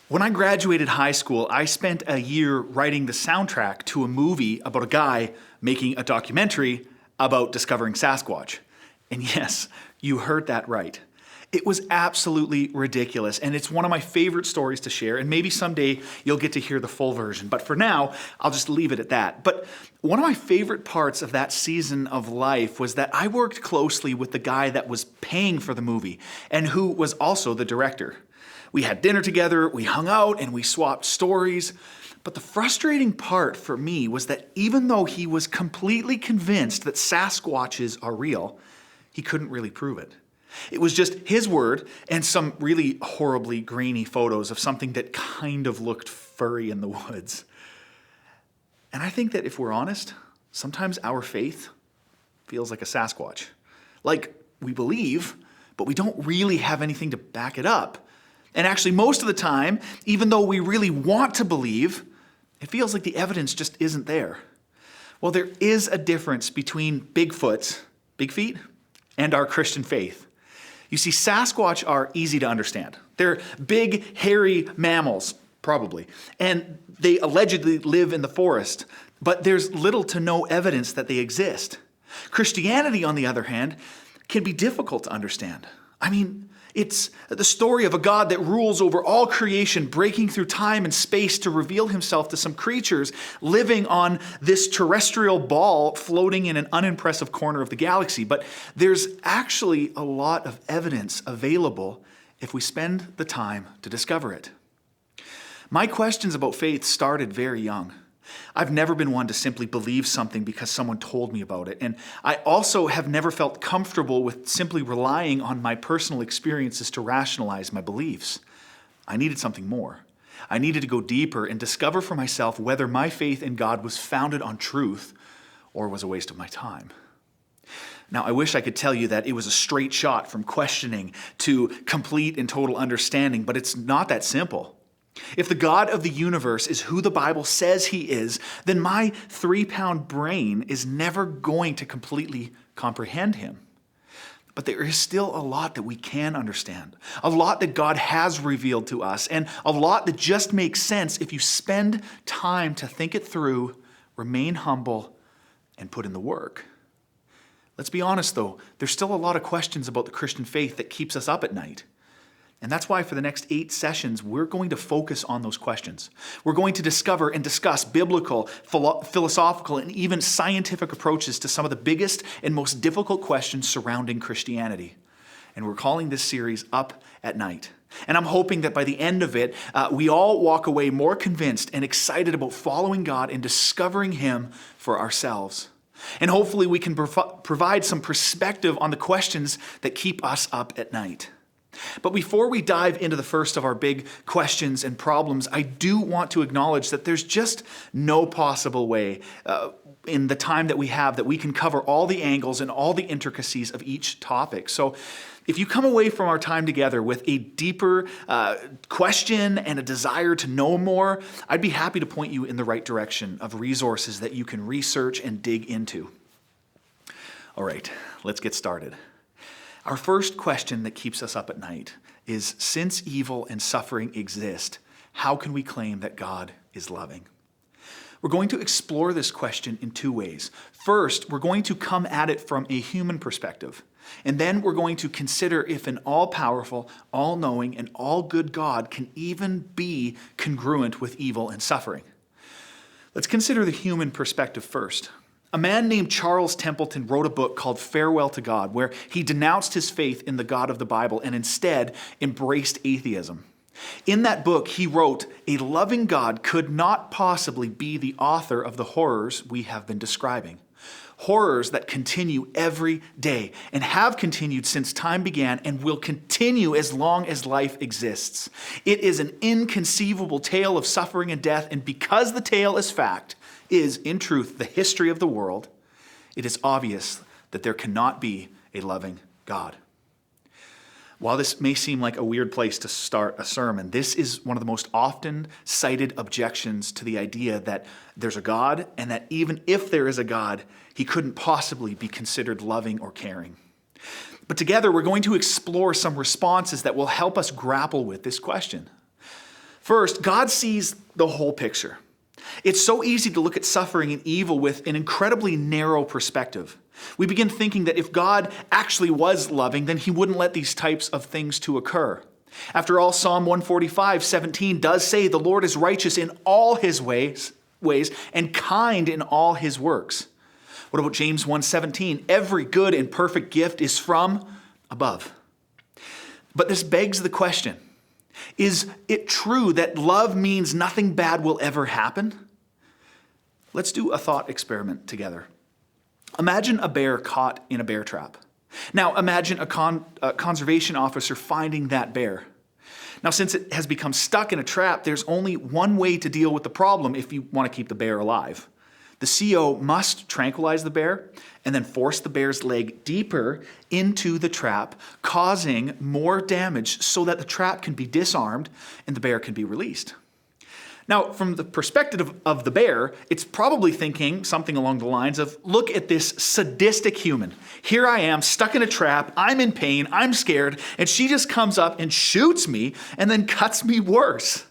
When I graduated high school, I spent a year writing the soundtrack to a movie about a guy making a documentary about discovering Sasquatch. And yes, you heard that right. It was absolutely ridiculous, and it's one of my favorite stories to share, and maybe someday you'll get to hear the full version. But for now, I'll just leave it at that. But one of my favorite parts of that season of life was that I worked closely with the guy that was paying for the movie, and who was also the director. We had dinner together, we hung out, and we swapped stories. But the frustrating part for me was that even though he was completely convinced that Sasquatches are real, he couldn't really prove it. It was just his word and some really horribly grainy photos of something that kind of looked furry in the woods. And I think that if we're honest, sometimes our faith feels like a Sasquatch. Like we believe, but we don't really have anything to back it up. And actually, most of the time, even though we really want to believe, it feels like the evidence just isn't there. Well, there is a difference between Bigfoot, big feet, and our Christian faith. You see, Sasquatch are easy to understand. They're big, hairy mammals, probably, and they allegedly live in the forest, but there's little to no evidence that they exist. Christianity, on the other hand, can be difficult to understand. I mean, it's the story of a God that rules over all creation, breaking through time and space to reveal himself to some creatures living on this terrestrial ball floating in an unimpressive corner of the galaxy. But there's actually a lot of evidence available if we spend the time to discover it. My questions about faith started very young. I've never been one to simply believe something because someone told me about it. And I also have never felt comfortable with simply relying on my personal experiences to rationalize my beliefs. I needed something more. I needed to go deeper and discover for myself whether my faith in God was founded on truth or was a waste of my time. Now, I wish I could tell you that it was a straight shot from questioning to complete and total understanding, but it's not that simple. If the God of the universe is who the Bible says he is, then my 3-pound brain is never going to completely comprehend him. But there is still a lot that we can understand, a lot that God has revealed to us, and a lot that just makes sense if you spend time to think it through, remain humble, and put in the work. Let's be honest, though, there's still a lot of questions about the Christian faith that keeps us up at night. And that's why for the next 8 sessions, we're going to focus on those questions. We're going to discover and discuss biblical, philosophical, and even scientific approaches to some of the biggest and most difficult questions surrounding Christianity. And we're calling this series Up at Night. And I'm hoping that by the end of it, we all walk away more convinced and excited about following God and discovering him for ourselves. And hopefully we can provide some perspective on the questions that keep us up at night. But before we dive into the first of our big questions and problems, I do want to acknowledge that there's just no possible way in the time that we have that we can cover all the angles and all the intricacies of each topic. So if you come away from our time together with a deeper question and a desire to know more, I'd be happy to point you in the right direction of resources that you can research and dig into. All right, let's get started. Our first question that keeps us up at night is, since evil and suffering exist, how can we claim that God is loving? We're going to explore this question in 2 ways. First, we're going to come at it from a human perspective. And then we're going to consider if an all-powerful, all-knowing, and all-good God can even be congruent with evil and suffering. Let's consider the human perspective first. A man named Charles Templeton wrote a book called Farewell to God, where he denounced his faith in the God of the Bible and instead embraced atheism. In that book, he wrote, "A loving God could not possibly be the author of the horrors we have been describing. Horrors that continue every day and have continued since time began and will continue as long as life exists. It is an inconceivable tale of suffering and death, and because the tale is fact, is, in truth, the history of the world, it is obvious that there cannot be a loving God." While this may seem like a weird place to start a sermon, this is one of the most often cited objections to the idea that there's a God, and that even if there is a God, he couldn't possibly be considered loving or caring. But together, we're going to explore some responses that will help us grapple with this question. First, God sees the whole picture. It's so easy to look at suffering and evil with an incredibly narrow perspective. We begin thinking that if God actually was loving, then he wouldn't let these types of things to occur. After all, Psalm 145:17 does say the Lord is righteous in all his ways and kind in all his works. What about James 1:17? Every good and perfect gift is from above. But this begs the question, is it true that love means nothing bad will ever happen? Let's do a thought experiment together. Imagine a bear caught in a bear trap. Now imagine a conservation officer finding that bear. Now, since it has become stuck in a trap, there's only one way to deal with the problem if you want to keep the bear alive. The CO must tranquilize the bear and then force the bear's leg deeper into the trap, causing more damage so that the trap can be disarmed and the bear can be released. Now, from the perspective of the bear, it's probably thinking something along the lines of, look at this sadistic human. Here I am, stuck in a trap, I'm in pain, I'm scared, and she just comes up and shoots me and then cuts me worse.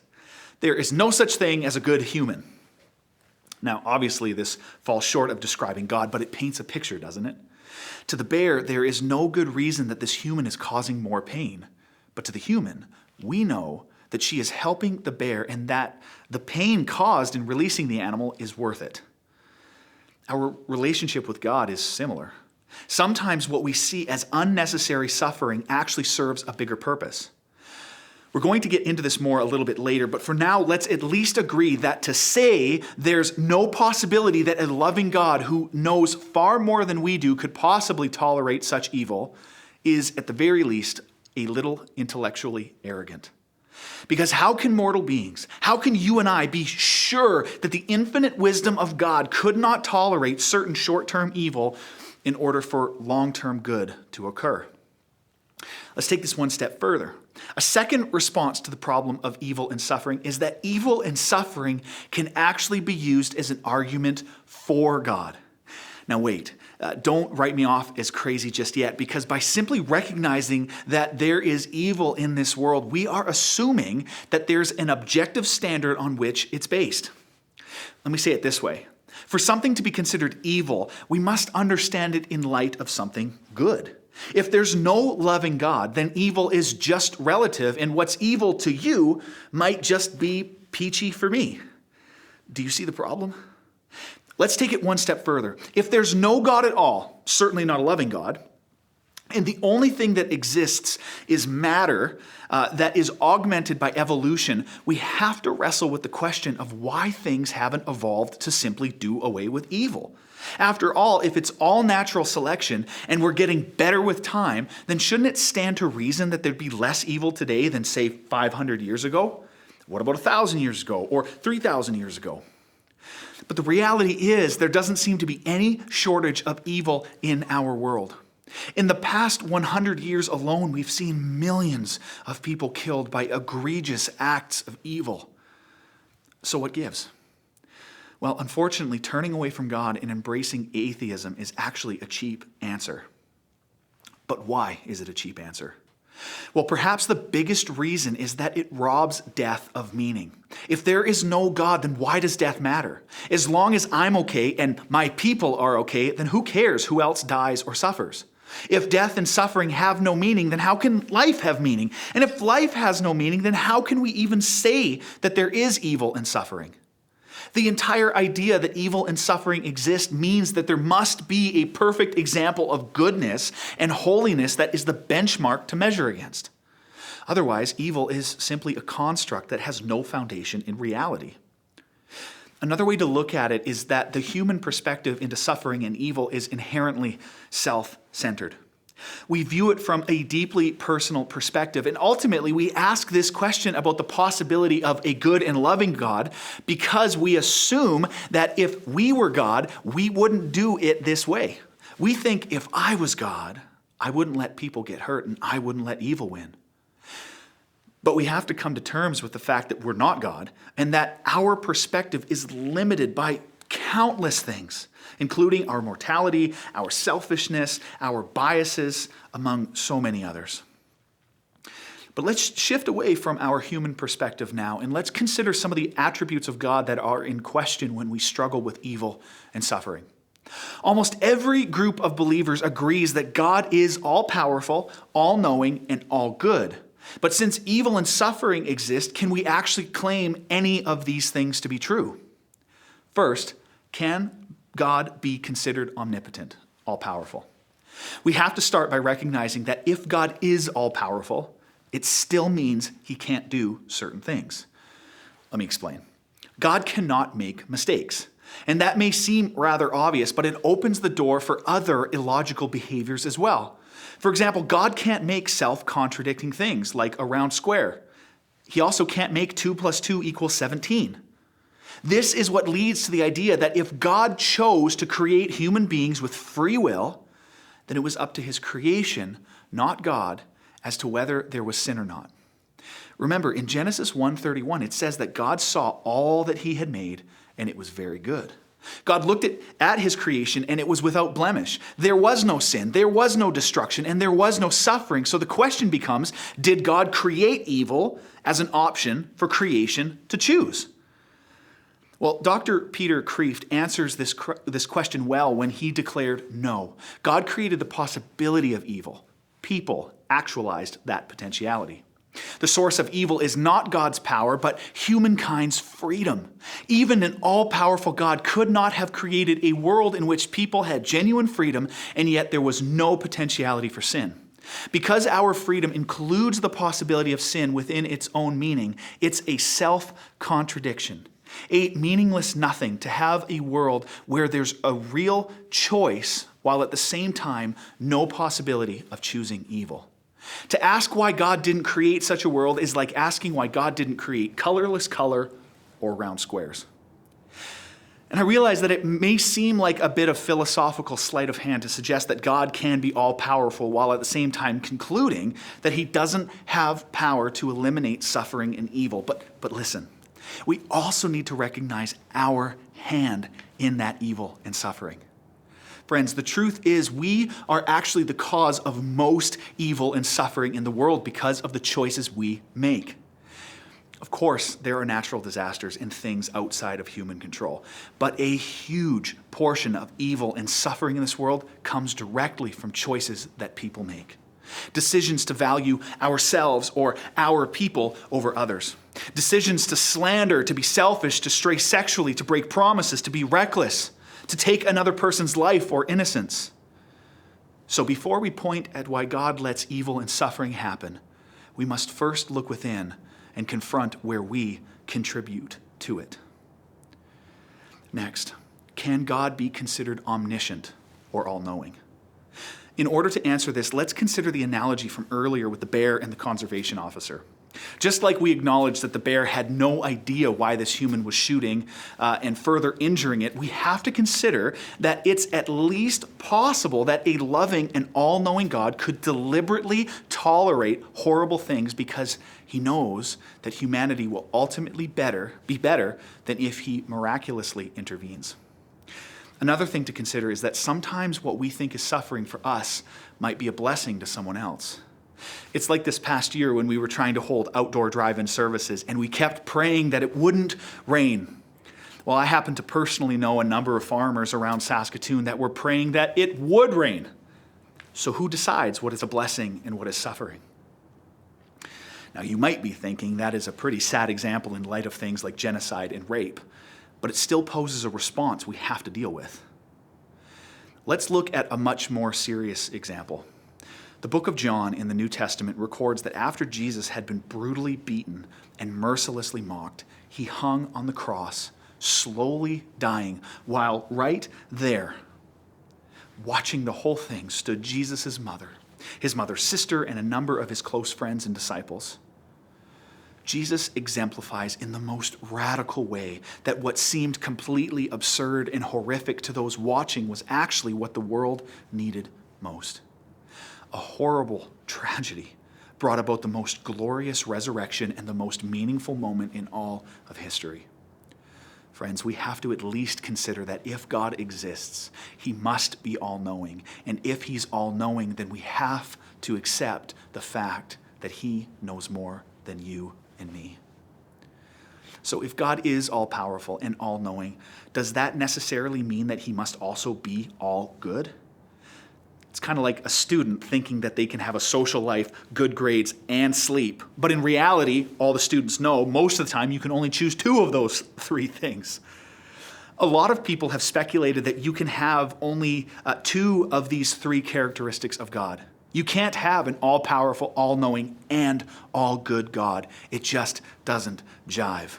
There is no such thing as a good human. Now, obviously, this falls short of describing God, but it paints a picture, doesn't it? To the bear, there is no good reason that this human is causing more pain. But to the human, we know that she is helping the bear and that the pain caused in releasing the animal is worth it. Our relationship with God is similar. Sometimes what we see as unnecessary suffering actually serves a bigger purpose. We're going to get into this more a little bit later, but for now, let's at least agree that to say there's no possibility that a loving God who knows far more than we do could possibly tolerate such evil is, at the very least, a little intellectually arrogant. Because how can mortal beings, how can you and I be sure that the infinite wisdom of God could not tolerate certain short-term evil in order for long-term good to occur? Let's take this one step further. A second response to the problem of evil and suffering is that evil and suffering can actually be used as an argument for God. Now wait, don't write me off as crazy just yet, because by simply recognizing that there is evil in this world, we are assuming that there's an objective standard on which it's based. Let me say it this way. For something to be considered evil, we must understand it in light of something good. If there's no loving God, then evil is just relative, and what's evil to you might just be peachy for me. Do you see the problem? Let's take it one step further. If there's no God at all, certainly not a loving God, and the only thing that exists is matter that is augmented by evolution, we have to wrestle with the question of why things haven't evolved to simply do away with evil. After all, if it's all natural selection and we're getting better with time, then shouldn't it stand to reason that there'd be less evil today than, say, 500 years ago? What about 1,000 years ago or 3,000 years ago? But the reality is there doesn't seem to be any shortage of evil in our world. In the past 100 years alone, we've seen millions of people killed by egregious acts of evil. So what gives? Well, unfortunately, turning away from God and embracing atheism is actually a cheap answer. But why is it a cheap answer? Well, perhaps the biggest reason is that it robs death of meaning. If there is no God, then why does death matter? As long as I'm okay and my people are okay, then who cares who else dies or suffers? If death and suffering have no meaning, then how can life have meaning? And if life has no meaning, then how can we even say that there is evil and suffering? The entire idea that evil and suffering exist means that there must be a perfect example of goodness and holiness that is the benchmark to measure against. Otherwise, evil is simply a construct that has no foundation in reality. Another way to look at it is that the human perspective into suffering and evil is inherently self-centered. We view it from a deeply personal perspective, and ultimately we ask this question about the possibility of a good and loving God because we assume that if we were God, we wouldn't do it this way. We think if I was God, I wouldn't let people get hurt and I wouldn't let evil win. But we have to come to terms with the fact that we're not God and that our perspective is limited by countless things, including our mortality, our selfishness, our biases, among so many others. But let's shift away from our human perspective now, and let's consider some of the attributes of God that are in question when we struggle with evil and suffering. Almost every group of believers agrees that God is all-powerful, all-knowing, and all-good. But since evil and suffering exist, can we actually claim any of these things to be true? First, can God be considered omnipotent, all-powerful? We have to start by recognizing that if God is all-powerful, it still means he can't do certain things. Let me explain. God cannot make mistakes. And that may seem rather obvious, but it opens the door for other illogical behaviors as well. For example, God can't make self-contradicting things like a round square. He also can't make 2 + 2 = 17. This is what leads to the idea that if God chose to create human beings with free will, then it was up to his creation, not God, as to whether there was sin or not. Remember, in Genesis 1:31, it says that God saw all that he had made, and it was very good. God looked at his creation, and it was without blemish. There was no sin, there was no destruction, and there was no suffering. So the question becomes, did God create evil as an option for creation to choose? Well, Dr. Peter Kreeft answers this question well when he declared no. God created the possibility of evil. People actualized that potentiality. The source of evil is not God's power, but humankind's freedom. Even an all-powerful God could not have created a world in which people had genuine freedom, and yet there was no potentiality for sin. Because our freedom includes the possibility of sin within its own meaning, it's a self-contradiction, a meaningless nothing to have a world where there's a real choice, while at the same time, no possibility of choosing evil. To ask why God didn't create such a world is like asking why God didn't create colorless color or round squares. And I realize that it may seem like a bit of philosophical sleight of hand to suggest that God can be all-powerful while at the same time concluding that he doesn't have power to eliminate suffering and evil. But listen, we also need to recognize our hand in that evil and suffering. Friends, the truth is we are actually the cause of most evil and suffering in the world because of the choices we make. Of course, there are natural disasters and things outside of human control, but a huge portion of evil and suffering in this world comes directly from choices that people make. Decisions to value ourselves or our people over others. Decisions to slander, to be selfish, to stray sexually, to break promises, to be reckless, to take another person's life or innocence. So before we point at why God lets evil and suffering happen, we must first look within and confront where we contribute to it. Next, can God be considered omniscient or all-knowing? In order to answer this, let's consider the analogy from earlier with the bear and the conservation officer. Just like we acknowledged that the bear had no idea why this human was shooting and further injuring it, we have to consider that it's at least possible that a loving and all-knowing God could deliberately tolerate horrible things because he knows that humanity will ultimately be better than if he miraculously intervenes. Another thing to consider is that sometimes what we think is suffering for us might be a blessing to someone else. It's like this past year when we were trying to hold outdoor drive-in services and we kept praying that it wouldn't rain. Well, I happen to personally know a number of farmers around Saskatoon that were praying that it would rain. So who decides what is a blessing and what is suffering? Now, you might be thinking that is a pretty sad example in light of things like genocide and rape, but it still poses a response we have to deal with. Let's look at a much more serious example. The book of John in the New Testament records that after Jesus had been brutally beaten and mercilessly mocked, he hung on the cross, slowly dying, while right there, watching the whole thing, stood Jesus' mother, his mother's sister, and a number of his close friends and disciples. Jesus exemplifies in the most radical way that what seemed completely absurd and horrific to those watching was actually what the world needed most. A horrible tragedy brought about the most glorious resurrection and the most meaningful moment in all of history. Friends, we have to at least consider that if God exists, he must be all-knowing. And if he's all-knowing, then we have to accept the fact that he knows more than you and me. So if God is all-powerful and all-knowing, does that necessarily mean that he must also be all good? It's kind of like a student thinking that they can have a social life, good grades, and sleep. But in reality, all the students know, most of the time you can only choose 2 of those 3 things. A lot of people have speculated that you can have only 2 of these 3 characteristics of God. You can't have an all-powerful, all-knowing, and all-good God. It just doesn't jive.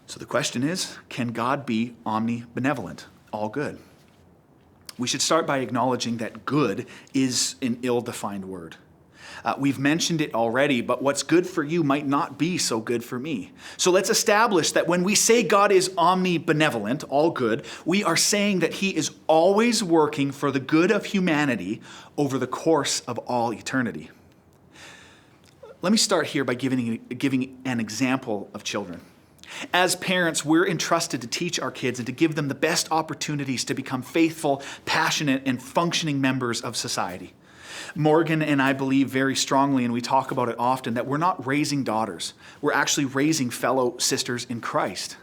So the question is, can God be omni-benevolent, all good? We should start by acknowledging that good is an ill-defined word. We've mentioned it already, but what's good for you might not be so good for me. So let's establish that when we say God is omni-benevolent, all good, we are saying that he is always working for the good of humanity over the course of all eternity. Let me start here by giving an example of children. As parents, we're entrusted to teach our kids and to give them the best opportunities to become faithful, passionate, and functioning members of society. Morgan and I believe very strongly, and we talk about it often, that we're not raising daughters. We're actually raising fellow sisters in Christ.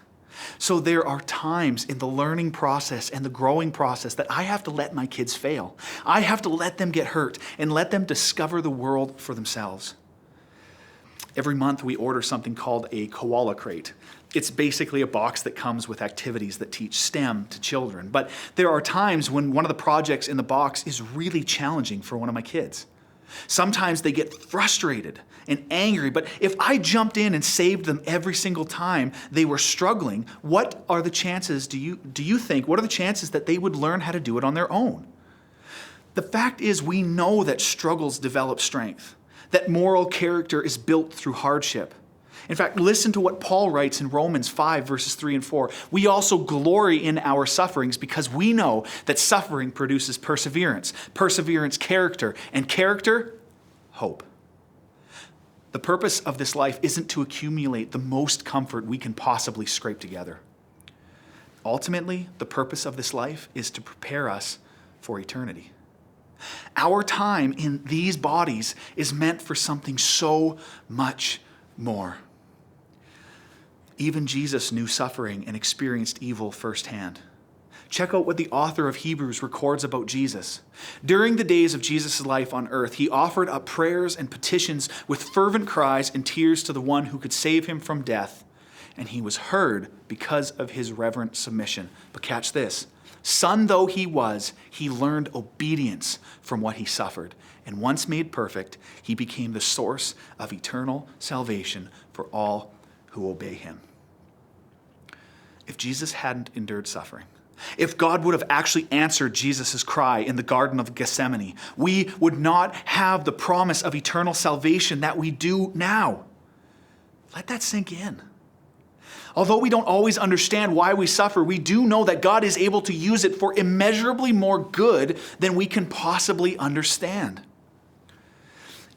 So there are times in the learning process and the growing process that I have to let my kids fail. I have to let them get hurt and let them discover the world for themselves. Every month we order something called a koala crate. It's basically a box that comes with activities that teach STEM to children. But there are times when one of the projects in the box is really challenging for one of my kids. Sometimes they get frustrated and angry, but if I jumped in and saved them every single time they were struggling, what are the chances, do you think, what are the chances that they would learn how to do it on their own? The fact is, we know that struggles develop strength, that moral character is built through hardship. In fact, listen to what Paul writes in Romans 5, verses 3 and 4. We also glory in our sufferings because we know that suffering produces perseverance, perseverance, character, and character, hope. The purpose of this life isn't to accumulate the most comfort we can possibly scrape together. Ultimately, the purpose of this life is to prepare us for eternity. Our time in these bodies is meant for something so much more. Even Jesus knew suffering and experienced evil firsthand. Check out what the author of Hebrews records about Jesus. During the days of Jesus' life on earth, he offered up prayers and petitions with fervent cries and tears to the one who could save him from death. And he was heard because of his reverent submission. But catch this. Son though he was, he learned obedience from what he suffered. And once made perfect, he became the source of eternal salvation for all who obey him. If Jesus hadn't endured suffering, if God would have actually answered Jesus' cry in the Garden of Gethsemane, we would not have the promise of eternal salvation that we do now. Let that sink in. Although we don't always understand why we suffer, we do know that God is able to use it for immeasurably more good than we can possibly understand.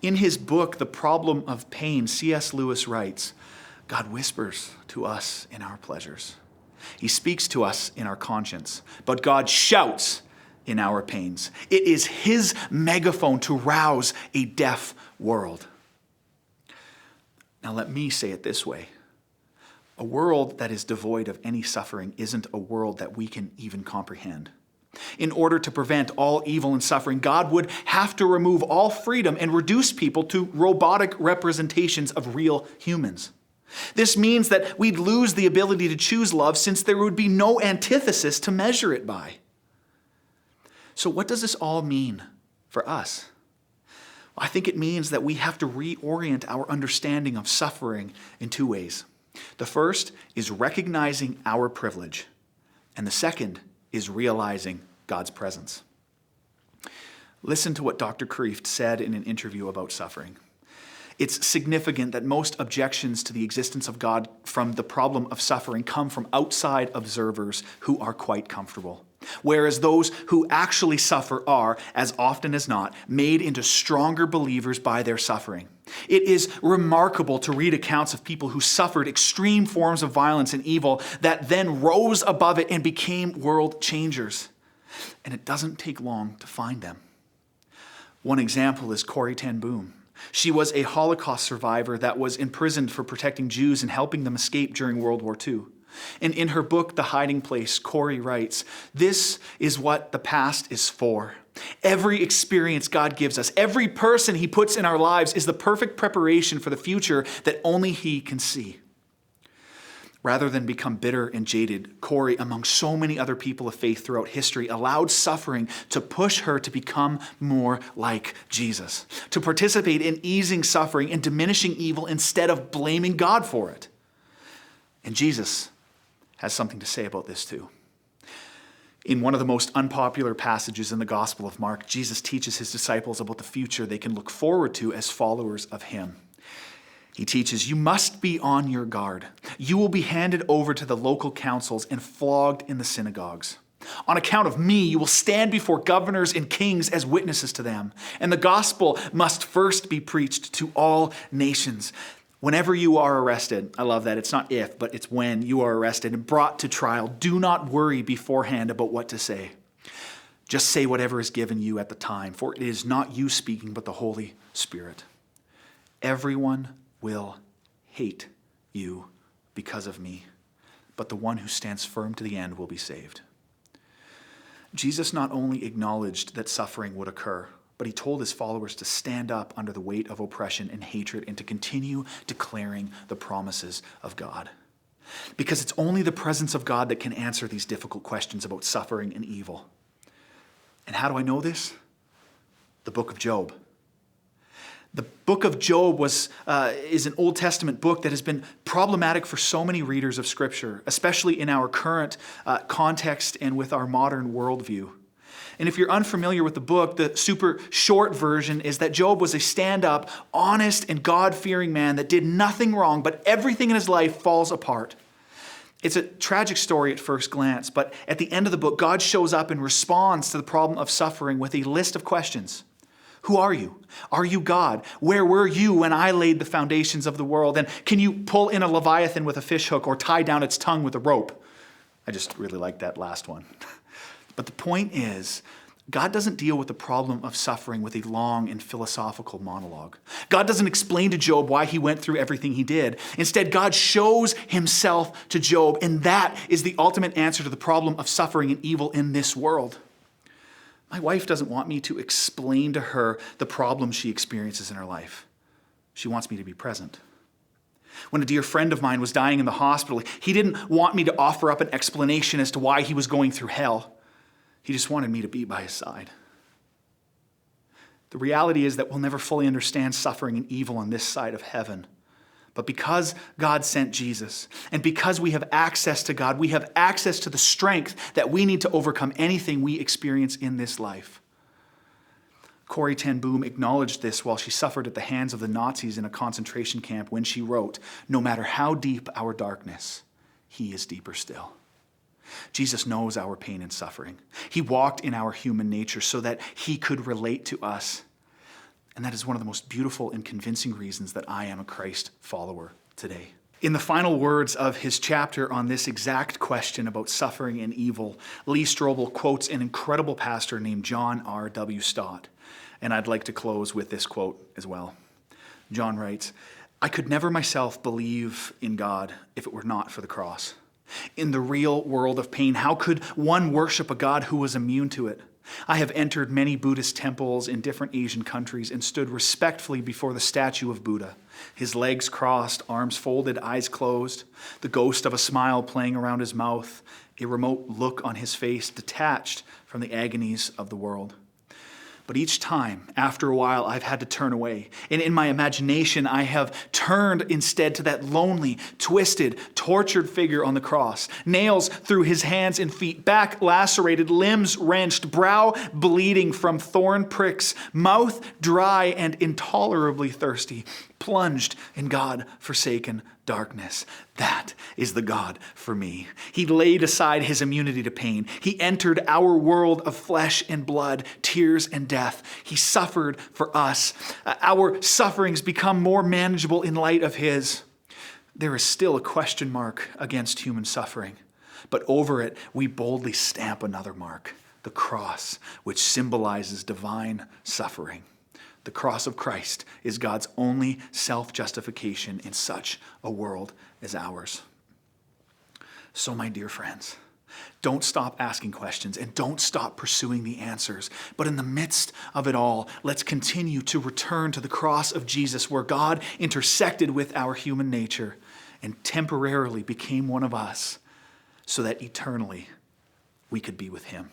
In his book, The Problem of Pain, C.S. Lewis writes, God whispers to us in our pleasures. He speaks to us in our conscience, but God shouts in our pains. It is his megaphone to rouse a deaf world. Now let me say it this way. A world that is devoid of any suffering isn't a world that we can even comprehend. In order to prevent all evil and suffering, God would have to remove all freedom and reduce people to robotic representations of real humans. This means that we'd lose the ability to choose love since there would be no antithesis to measure it by. So what does this all mean for us? I think it means that we have to reorient our understanding of suffering in 2 ways. The first is recognizing our privilege, and the second is realizing God's presence. Listen to what Dr. Kreeft said in an interview about suffering. It's significant that most objections to the existence of God from the problem of suffering come from outside observers who are quite comfortable, whereas those who actually suffer are, as often as not, made into stronger believers by their suffering. It is remarkable to read accounts of people who suffered extreme forms of violence and evil that then rose above it and became world changers. And it doesn't take long to find them. One example is Corrie ten Boom. She was a Holocaust survivor that was imprisoned for protecting Jews and helping them escape during World War II. And in her book, The Hiding Place, Corey writes, "This is what the past is for. Every experience God gives us, every person he puts in our lives is the perfect preparation for the future that only he can see." Rather than become bitter and jaded, Corey, among so many other people of faith throughout history, allowed suffering to push her to become more like Jesus, to participate in easing suffering and diminishing evil instead of blaming God for it. And Jesus has something to say about this too. In one of the most unpopular passages in the Gospel of Mark, Jesus teaches his disciples about the future they can look forward to as followers of him. He teaches, "You must be on your guard. You will be handed over to the local councils and flogged in the synagogues. On account of me, you will stand before governors and kings as witnesses to them. And the gospel must first be preached to all nations. Whenever you are arrested," I love that, it's not if, but it's when you are arrested and brought to trial, "do not worry beforehand about what to say. Just say whatever is given you at the time, for it is not you speaking, but the Holy Spirit. Everyone will hate you because of me, but the one who stands firm to the end will be saved." Jesus not only acknowledged that suffering would occur, but he told his followers to stand up under the weight of oppression and hatred and to continue declaring the promises of God. Because it's only the presence of God that can answer these difficult questions about suffering and evil. And how do I know this? The book of Job. The book of Job is an Old Testament book that has been problematic for so many readers of Scripture, especially in our current context and with our modern worldview. And if you're unfamiliar with the book, the super short version is that Job was a stand-up, honest, and God-fearing man that did nothing wrong, but everything in his life falls apart. It's a tragic story at first glance, but at the end of the book, God shows up and responds to the problem of suffering with a list of questions. Who are you? Are you God? Where were you when I laid the foundations of the world? And can you pull in a Leviathan with a fishhook or tie down its tongue with a rope? I just really like that last one. But the point is, God doesn't deal with the problem of suffering with a long and philosophical monologue. God doesn't explain to Job why he went through everything he did. Instead, God shows himself to Job, and that is the ultimate answer to the problem of suffering and evil in this world. My wife doesn't want me to explain to her the problems she experiences in her life. She wants me to be present. When a dear friend of mine was dying in the hospital, he didn't want me to offer up an explanation as to why he was going through hell. He just wanted me to be by his side. The reality is that we'll never fully understand suffering and evil on this side of heaven. But because God sent Jesus, and because we have access to God, we have access to the strength that we need to overcome anything we experience in this life. Corrie ten Boom acknowledged this while she suffered at the hands of the Nazis in a concentration camp when she wrote, "No matter how deep our darkness, he is deeper still." Jesus knows our pain and suffering. He walked in our human nature so that he could relate to us. And that is one of the most beautiful and convincing reasons that I am a Christ follower today. In the final words of his chapter on this exact question about suffering and evil, Lee Strobel quotes an incredible pastor named John R. W. Stott. And I'd like to close with this quote as well. John writes, "I could never myself believe in God if it were not for the cross. In the real world of pain, how could one worship a God who was immune to it? I have entered many Buddhist temples in different Asian countries and stood respectfully before the statue of Buddha, his legs crossed, arms folded, eyes closed, the ghost of a smile playing around his mouth, a remote look on his face detached from the agonies of the world. But each time, after a while, I've had to turn away. And in my imagination, I have turned instead to that lonely, twisted, tortured figure on the cross. Nails through his hands and feet, back lacerated, limbs wrenched, brow bleeding from thorn pricks, mouth dry and intolerably thirsty, plunged in God-forsaken darkness. That is the God for me. He laid aside his immunity to pain. He entered our world of flesh and blood, tears and death. He suffered for us. Our sufferings become more manageable in light of his. There is still a question mark against human suffering, but over it we boldly stamp another mark, the cross, which symbolizes divine suffering. The cross of Christ is God's only self-justification in such a world as ours. So, my dear friends, don't stop asking questions and don't stop pursuing the answers. But in the midst of it all, let's continue to return to the cross of Jesus, where God intersected with our human nature and temporarily became one of us so that eternally we could be with him.